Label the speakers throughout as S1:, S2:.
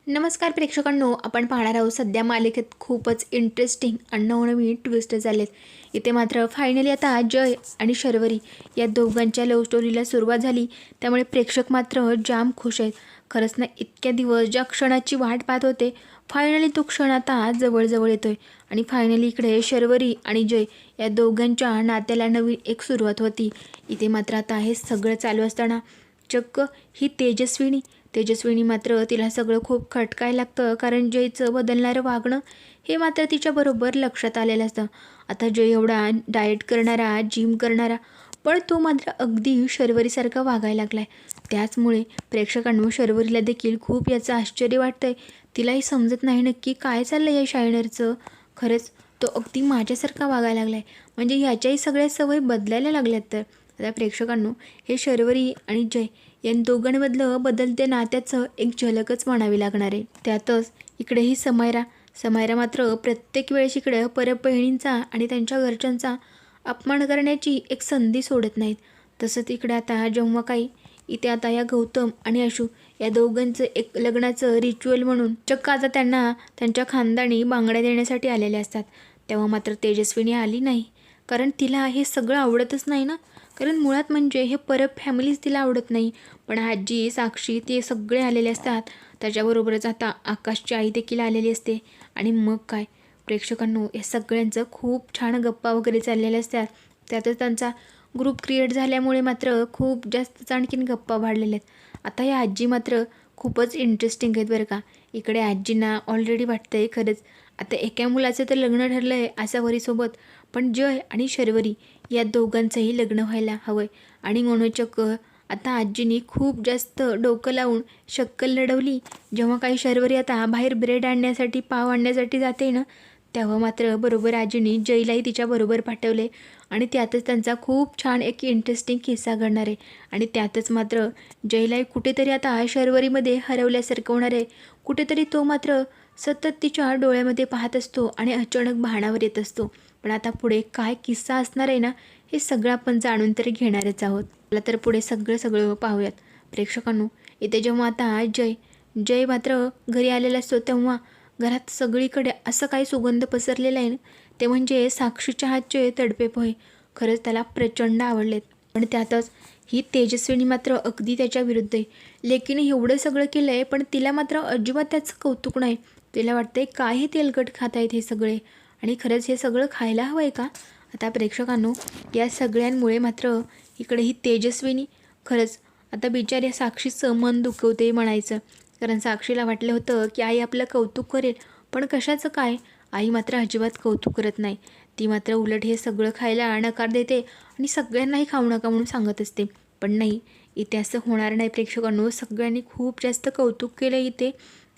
S1: नमस्कार प्रेक्षकांनो, आपण पाहणार आहोत सध्या मालिकेत खूपच इंटरेस्टिंग आणि नवनवीन ट्विस्ट झालेत. इथे मात्र फायनली आता जय आणि शर्वरी या दोघांच्या लव्ह स्टोरीला सुरुवात झाली. त्यामुळे प्रेक्षक मात्र जाम खुश आहेत. खरंच ना, इतक्या दिवस ज्या क्षणाची वाट पाहत होते, फायनली तो क्षण आता जवळजवळ येतोय. आणि फायनली इकडे शर्वरी आणि जय या दोघांच्या नात्याला नवीन एक सुरुवात होती. इथे मात्र आता हे सगळं चालू असताना चक्क ही तेजस्विनी मात्र तिला सगळं खूप खटकायला लागतं. कारण जयचं बदलणारं वागणं हे मात्र तिच्याबरोबर लक्षात आलेलं असतं. आता जय एवढा डाएट करणारा, जिम करणारा, पण तो मात्र अगदी शर्वरीसारखा वागायला लागलाय. त्याचमुळे प्रेक्षकांनो शर्वरीला देखील खूप याचं आश्चर्य वाटतंय. तिलाही समजत नाही नक्की काय चाललं या शायनरचं. खरंच तो अगदी माझ्यासारखा वागायला लागलाय, म्हणजे ह्याच्याही सगळ्या सवयी बदलायला लागल्यात. तर आता प्रेक्षकांनो, हे शर्वरी आणि जय या दोघांमधलं बदलत्या नात्याचं एक झलकच म्हणावी लागणार आहे. त्यातच इकडेही समायरा मात्र प्रत्येक वेळेस इकडे परत बहिणींचा आणि त्यांच्या घरच्यांचा अपमान करण्याची एक संधी सोडत नाहीत. तसंच इकडे आता जेव्हा काही इथे आता या गौतम आणि आशू या दोघांचं एक लग्नाचं रिच्युअल म्हणून चक्क आता त्यांना त्यांच्या खानदानी बांगड्या देण्यासाठी आलेले असतात, तेव्हा मात्र तेजस्विनी आली नाही. कारण तिला हे सगळं आवडतच नाही ना. कारण मुळात म्हणजे हे परत फॅमिलीच तिला आवडत नाही. पण आजी, साक्षी ते सगळे आलेले असतात. त्याच्याबरोबरच आता आकाशची आई देखील आलेली असते. आणि मग काय प्रेक्षकांनो, या सगळ्यांचं खूप छान गप्पा वगैरे चाललेल्या असतात. त्यातच त्यांचा ग्रुप क्रिएट झाल्यामुळे मात्र खूप जास्तच आणखीन गप्पा वाढलेल्या आहेत. आता या आजी मात्र खूपच इंटरेस्टिंग आहेत बरं का. इकडे आजींना ऑलरेडी वाटतंय खरंच आता एका मुलाचं तर लग्न ठरलं आहे आसावरीसोबत, पण जय आणि शर्वरी या दोघांचंही लग्न व्हायला हवं आहे. आणि म्हणून चक्क आता आजींनी खूप जास्त डोकं लावून शक्कल लढवली. जेव्हा काही शर्वरी आता बाहेर ब्रेड आणण्यासाठी, पाव आणण्यासाठी जाते ना, तेव्हा मात्र बरोबर आजींनी जयलाही तिच्याबरोबर पाठवले. आणि त्यातच त्यांचा खूप छान एक इंटरेस्टिंग किस्सा घडणार आहे. आणि त्यातच मात्र जयलाही कुठेतरी आता शर्वरीमध्ये हरवल्यासारखं होणार आहे. कुठेतरी तो मात्र सतत तिच्या डोळ्यामध्ये पाहत असतो आणि अचानक भानावर येत असतो. पण आता पुढे काय किस्सा असणार आहे ना, हे सगळं आपण जाणून तरी घेणारच आहोत. मला तर पुढे सगळं पाहूयात. प्रेक्षकांनो, इथे जेव्हा आता जय मात्र घरी आलेला असतो, तेव्हा घरात सगळीकडे असं काही सुगंध पसरलेला आहे ना, ते म्हणजे साक्षीच्या हातचे तडपे पोहे. खरंच त्याला प्रचंड आवडलेत. पण त्यातच ही तेजस्विनी मात्र अगदी त्याच्या विरुद्ध आहे. लेकीने एवढं सगळं केलं आहे, पण तिला मात्र अजिबात त्याचं कौतुक नाही. तिला वाटतंय काय हे तेलकट खात आहेत हे सगळे, आणि खरंच हे सगळं खायला हवं आहे का. आता प्रेक्षकांनो, या सगळ्यांमुळे मात्र इकडे ही तेजस्विनी खरंच आता बिचाऱ्या साक्षीचं मन दुखवते म्हणायचं. कारण साक्षीला वाटलं होतं की आई आपलं कौतुक करेल, पण कशाचं काय. आई मात्र अजिबात कौतुक करत नाही. ती मात्र उलट हे सगळं खायला नकार देते आणि सगळ्यांनाही खाऊ नका म्हणून सांगत असते. पण नाही, इथे असं होणार नाही प्रेक्षकांनो. सगळ्यांनी खूप जास्त कौतुक केलं इथे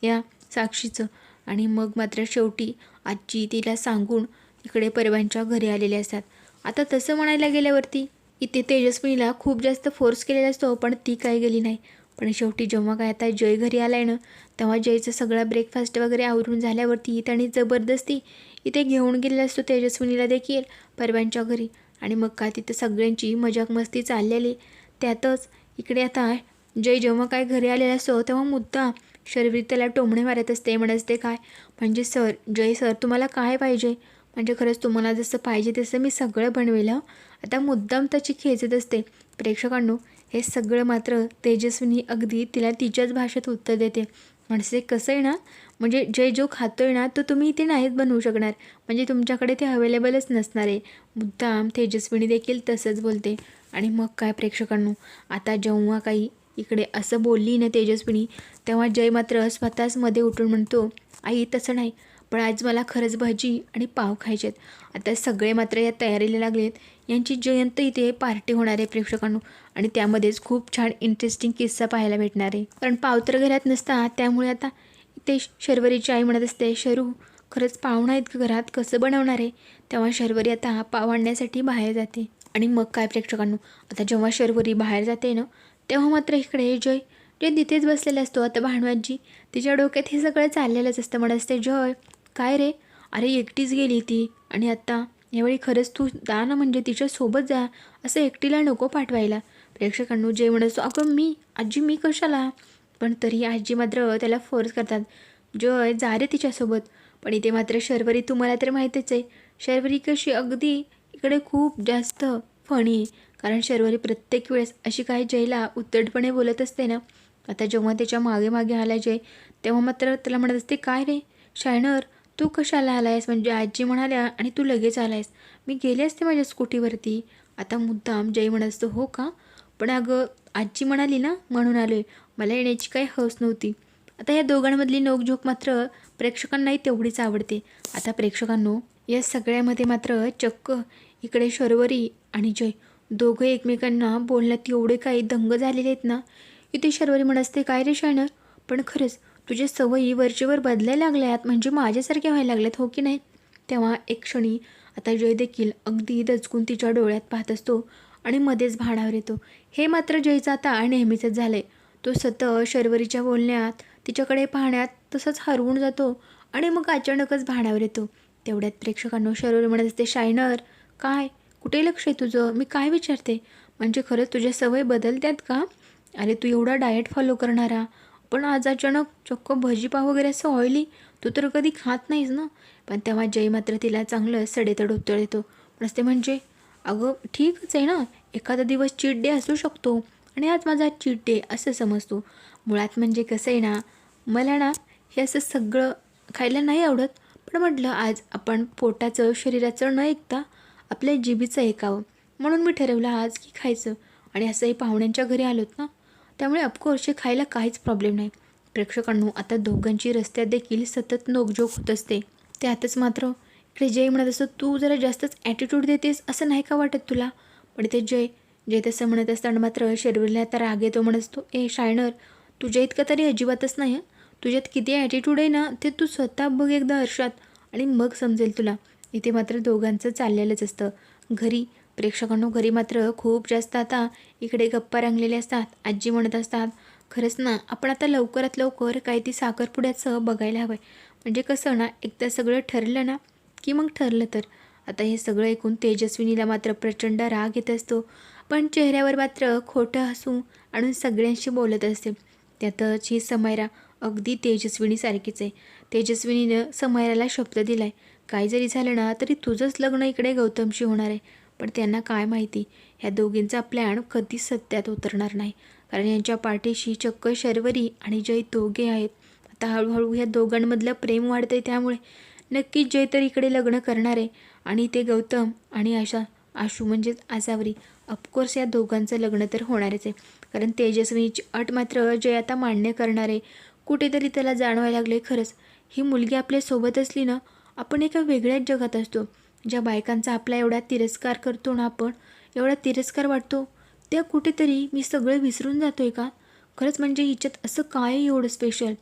S1: या साक्षीचं. आणि मग मात्र शेवटी आजी तिला सांगून इकडे परवांच्या घरी आलेले असतात. आता तसं म्हणायला गेल्यावरती इथे तेजस्विनीला खूप जास्त फोर्स केलेला असतो, पण ती काय गेली नाही. पण शेवटी जेव्हा काय आता जय घरी आलाय ना, तेव्हा जयचं सगळा ब्रेकफास्ट वगैरे आवरून झाल्यावरती त्याने जबरदस्ती इथे घेऊन गेलेला असतो तेजस्विनीला देखील परवांच्या घरी. आणि मग काय तिथं सगळ्यांची मजाक मस्ती चाललेली. त्यातच इकडे आता जय जेव्हा काय घरी आलेला असतो, तेव्हा मुद्दाम शर्वरी त्याला टोमणे मारत असते. म्हणत असते काय म्हणजे सर, जय सर तुम्हाला काय पाहिजे, म्हणजे खरंच तुम्हाला जसं पाहिजे तसं मी सगळं बनवेल. आता मुद्दाम त्याची खेचत असते. प्रेक्षकांनो, हे सगळं मात्र तेजस्विनी अगदी तिला तिच्याच भाषेत उत्तर देते. म्हणजे कसं आहे ना, म्हणजे जय जो खातोय ना, तो तुम्ही इथे नाहीच बनवू शकणार, म्हणजे तुमच्याकडे ते अवेलेबलच नसणार आहे. मुद्दाम तेजस्विनी देखील तसंच बोलते. आणि मग काय प्रेक्षकांनो, आता जेव्हा काही इकडे असं बोलली ना तेजस्विनी, तेव्हा जय मात्र स्वतःच मध्ये उठून म्हणतो, आई तसं नाही, पण आज मला खरंच भजी आणि पाव खायचेत. आता सगळे मात्र या तयारीला लागलेत. यांची जयंत इथे पार्टी होणार आहे प्रेक्षकांनो. आणि त्यामध्येच खूप छान इंटरेस्टिंग किस्सा पाहायला भेटणार आहे. कारण पाव तर घरात नसतात, त्यामुळे आता इथे शर्वरीची आई म्हणत असते, शरू खरंच पाहुणा आहेत घरात, कसं बनवणार आहे. तेव्हा शर्वरी आता पाव आणण्यासाठी बाहेर जाते. आणि मग काय प्रेक्षकांनो, आता जेव्हा शर्वरी बाहेर जाते ना, तेव्हा मात्र इकडे जय तिथेच बसलेला असतो. आता भानुआजी तिच्या डोक्यात हे सगळं चाललेलंच असतं. म्हणत असते, जय काय रे, अरे एकटीच गेली ती, आणि आत्ता यावेळी खरंच तू जा ना, म्हणजे तिच्यासोबत जा, असं एकटीला नको पाठवायला. प्रेक्षकांनो, जय म्हणत असतो, अगं मी आजी मी कशाला. पण तरी आजी मात्र त्याला फोर्स करतात, जय जा रे तिच्यासोबत. पण इथे मात्र शर्वरी, तुम्हाला तर माहीतच आहे शर्वरी कशी अगदी इकडे खूप जास्त फणी आहे. कारण शर्वरी प्रत्येक वेळेस अशी काही जयला उद्धटपणे बोलत असते ना. आता जेव्हा त्याच्या मागे मागे आला जय, तेव्हा मात्र त्याला म्हणत असते, काय रे शायनर, तू कशाला आलायस, म्हणजे आजी म्हणाल्या आणि तू लगेच आलायस, मी गेले असते माझ्या स्कूटीवरती. आता मुद्दाम जय म्हणत असतो, हो का, पण अगं आजी म्हणाली ना म्हणून आलोय, मला येण्याची काही हौस नव्हती. आता या दोघांमधली नोकझोक मात्र प्रेक्षकांनाही तेवढीच आवडते. आता प्रेक्षकांनो, या सगळ्यामध्ये मात्र चक्क इकडे शर्वरी आणि जय दोघं एकमेकांना बोलण्यात एवढे काही दंग झालेले आहेत ना. इथे शर्वरी म्हणत असते, काय रे शायनर, पण खरंच तुझ्या सवयी वरचेवर बदलायला लागल्यात, म्हणजे माझ्यासारख्या व्हायला लागल्यात, हो की नाही. तेव्हा एक क्षणी आता जय देखील अगदी दचकून तिच्या डोळ्यात पाहत असतो आणि मध्येच भाणावर येतो. हे मात्र जयचं आता नेहमीचंच झालं आहे. तो सतत शर्वरीच्या बोलण्यात, तिच्याकडे पाहण्यात तसंच हरवून जातो आणि मग अचानकच भाणावर येतो. तेवढ्यात प्रेक्षकांनो शर्वरी म्हणत असते, शायनर काय, कुठे लक्ष आहे तुझं, मी काय विचारते, म्हणजे खरंच तुझ्या सवय बदलतात का. अरे तू एवढा डाएट फॉलो करणारा, पण आज अचानक चक्क भजीपाव वगैरे असं ऑइली, तू तर कधी खात नाहीस ना. पण तेव्हा जय मात्र तिला चांगलं सडेतड उत्तर देतो. पण असते, म्हणजे अगं ठीकच आहे ना, एखादा दिवस चीट डे असू शकतो आणि आज माझा चीट डे असं समजतो. मुळात म्हणजे कसं आहे ना, मला ना हे असं सगळं खायला नाही आवडत, पण म्हटलं आज आपण पोटाचं शरीराचं न ऐकता आपल्या जिभेचं ऐकावं, म्हणून मी ठरवलं आज की खायचं. आणि असंही पाहुण्यांच्या घरी आलोत ना, त्यामुळे ऑफकोर्स हे खायला काहीच प्रॉब्लेम नाही. प्रेक्षकांनो, आता दोघांची रस्त्यात देखील सतत नोकझोक होत असते. त्यातच मात्र इकडे जय म्हणत असतो, तू जरा जास्तच ॲटिट्यूड देतेस असं नाही का वाटत तुला. पण ते जय जय तसं म्हणत असताना मात्र शर्वरीला आता राग येतो. म्हणत असतो, ए शायनर, तुझ्या इतकं तरी अजिबातच नाही हं, तुझ्यात किती ॲटिट्यूड आहे ना ते तू स्वतः बघ एकदा आरशात, आणि मग समजेल तुला. इथे मात्र दोघांचं चाललेलंच असतं. घरी प्रेक्षकांनो, घरी मात्र खूप जास्त आता इकडे गप्पा रंगलेले असतात. आजी म्हणत असतात, खरंच ना आपण आता लवकरात लवकर काही ती साखरपुड्याचं बघायला हवं आहे, म्हणजे कसं ना एकदा सगळं ठरलं ना की मग ठरलं तर. आता हे सगळं ऐकून तेजस्विनीला मात्र प्रचंड राग येत असतो, पण चेहऱ्यावर मात्र खोटं हसू आणून सगळ्यांशी बोलत असते. त्यातच ही समयरा अगदी तेजस्विनीसारखीच आहे. तेजस्विनीनं समयराला शब्द दिला आहे, काय जरी झालं ना तरी तुझंच लग्न इकडे गौतमशी होणार आहे. पण त्यांना काय माहिती, ह्या दोघींचा प्लॅन कधीच सत्यात उतरणार नाही, कारण यांच्या पाठीशी चक्क शर्वरी आणि जय दोघे आहेत. आता हळूहळू ह्या दोघांमधलं प्रेम वाढतं आहे, त्यामुळे नक्कीच जय तर इकडे लग्न करणार आहे आणि ते गौतम आणि आशू म्हणजेच आसावरी, ऑफकोर्स या दोघांचं लग्न तर होणारच आहे. कारण तेजस्विनीची अट मात्र जय आता मान्य करणार आहे. कुठेतरी त्याला जाणवायला लागले, खरंच ही मुलगी आपल्यासोबत असली ना, आपण एका वेगळ्याच जगात असतो. ज्या बायकांचा आपला एवढा तिरस्कार करतो ना, आपण एवढा तिरस्कार वाटतो, त्या कुठेतरी मी सगळं विसरून जातो आहे का. खरंच म्हणजे हिच्यात असं काय एवढं स्पेशल,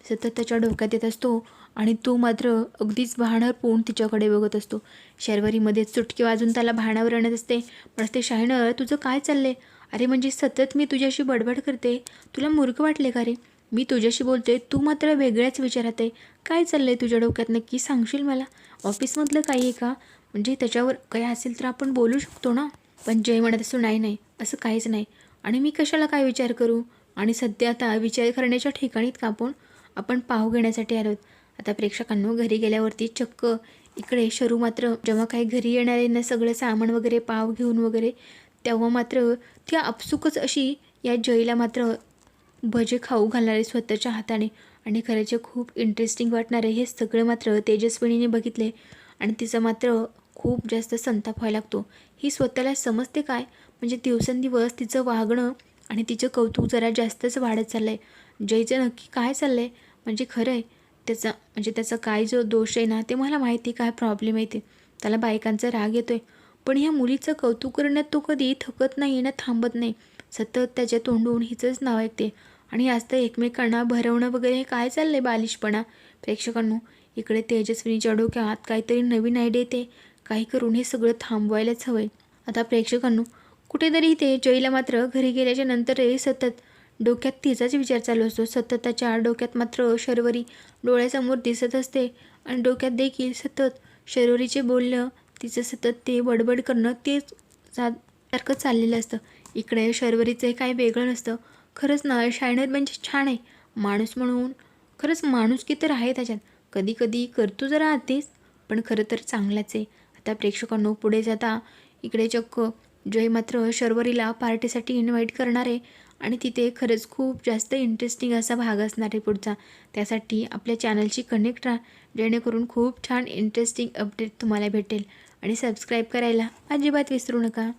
S1: सतत त्याच्या डोक्यात येत असतो. आणि तो मात्र अगदीच भाणार पोहून तिच्याकडे बघत असतो. शर्वरीमध्येच चुटकी वाजून त्याला भाणावर आणत असते. पण असते, शायनर तुझं काय चाललंय, अरे म्हणजे सतत मी तुझ्याशी बडबड करते, तुला मूर्ख वाटले का रे, मी तुझ्याशी बोलते, तू मात्र वेगळ्याच विचारात आहे, काय चाललंय तुझ्या डोक्यात नक्की, सांगशील मला, ऑफिसमधलं काही आहे का, म्हणजे त्याच्यावर काही असेल तर आपण बोलू शकतो ना. पण जय म्हणत असतो, नाही नाही असं काहीच नाही, आणि मी कशाला काय विचार करू, आणि सध्या आता विचार करण्याच्या ठिकाणीत का आपण पाव घेण्यासाठी आलोत. आता प्रेक्षकांनो, घरी गेल्यावरती चक्क इकडे शरू मात्र जेव्हा काही घरी येणाऱ्यांना सगळं सामान वगैरे पाव घेऊन वगैरे, तेव्हा मात्र ती आपसुकच अशी या जयला मात्र भजे खाऊ घालणारे स्वतःच्या हाताने, आणि खऱ्याचे खूप इंटरेस्टिंग वाटणारे हे सगळं मात्र तेजस्विनीने बघितले आणि तिचं मात्र खूप जास्त संताप व्हायला लागतो. ही स्वतःला समजते काय, म्हणजे दिवसेंदिवस तिचं वागणं आणि तिचं कौतुक जरा जास्तच वाढत चाललं आहे. जयचं नक्की काय चाललं आहे, म्हणजे खरं आहे त्याचा काय जो दोष आहे ना, ते मला माहिती काय प्रॉब्लेम आहे ते, त्याला बायकांचा राग येतो आहे, पण ह्या मुलीचं कौतुक करण्यात तो कधी थकत नाही ना, थांबत नाही, सतत त्याच्या तोंडून हिचंच नाव ऐकते. आणि आज तर एकमेकांना भरवणं वगैरे हे काय चाललं आहे बालिशपणा. प्रेक्षकांनो, इकडे तेजस्विनीच्या डोक्यात काहीतरी नवीन आयडिया येते, काही करून हे सगळं थांबवायलाच हवं आहे. आता प्रेक्षकांनो, कुठेतरी ते जयला मात्र घरी गेल्याच्या नंतरही सतत डोक्यात तिचाच विचार चालू असतो. सतत त्याच्या डोक्यात मात्र शर्वरी डोळ्यासमोर दिसत असते आणि डोक्यात देखील सतत शर्वरीचे बोलणं, तिचं सतत ते बडबड करणं तेच सारखं चाललेलं असतं. इकडे शर्वरीचं काही वेगळं नसतं. खरंच ना, शायनर म्हणजे छान आहे, माणूस म्हणून खरंच माणुसकी तर आहे त्याच्यात. कधी कधी करतो जरा अतिच, पण खरं तर चांगलाच आहे. आता प्रेक्षकांनो पुढे जाता इकडे चक्क जय मात्र शर्वरीला पार्टीसाठी इन्व्हाइट करणार आहे आणि तिथे खरंच खूप जास्त इंटरेस्टिंग असा भाग असणार आहे पुढचा. त्यासाठी आपल्या चॅनलशी कनेक्ट राहा, जेणेकरून खूप छान इंटरेस्टिंग अपडेट तुम्हाला भेटेल. आणि सबस्क्राईब करायला अजिबात विसरू नका.